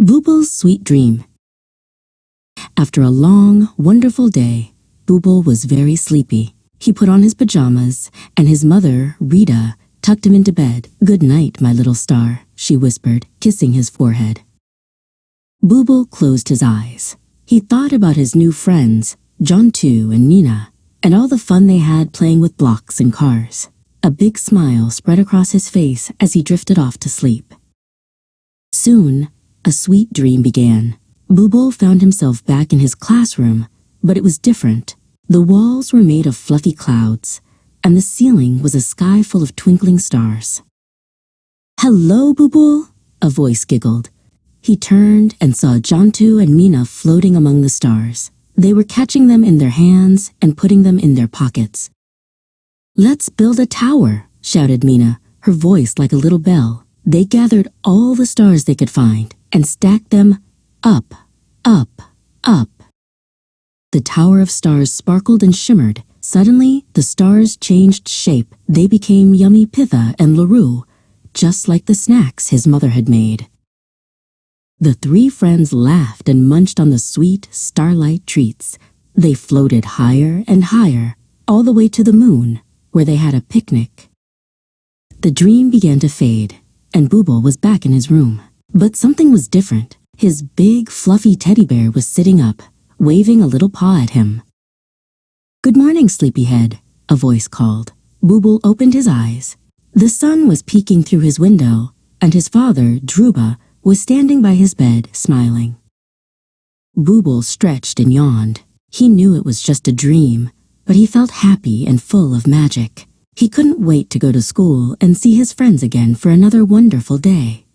Bubul's Sweet Dream. After a long, wonderful day, Bubul was very sleepy. He put on his pajamas, and his mother, Rita, tucked him into bed. "Good night, my little star," she whispered, kissing his forehead. Bubul closed his eyes. He thought about his new friends, Jontu and Mina, and all the fun they had playing with blocks and cars. A big smile spread across his face as he drifted off to sleep. Soon, a sweet dream began. Bubul found himself back in his classroom, but it was different. The walls were made of fluffy clouds, and the ceiling was a sky full of twinkling stars. "Hello, Bubul," a voice giggled. He turned and saw Jontu and Mina floating among the stars. They were catching them in their hands and putting them in their pockets. "Let's build a tower," shouted Mina, her voice like a little bell. They gathered all the stars they could find and stacked them up, up, up. The tower of stars sparkled and shimmered. Suddenly, the stars changed shape. They became yummy pitha and laroo, just like the snacks his mother had made. The three friends laughed and munched on the sweet, starlight treats. They floated higher and higher, all the way to the moon, where they had a picnic. The dream began to fade, and Bubul was back in his room. But something was different. His big, fluffy teddy bear was sitting up, waving a little paw at him. "Good morning, sleepyhead," a voice called. Bubul opened his eyes. The sun was peeking through his window, and his father, Dhruba, was standing by his bed, smiling. Bubul stretched and yawned. He knew it was just a dream, but he felt happy and full of magic. He couldn't wait to go to school and see his friends again for another wonderful day.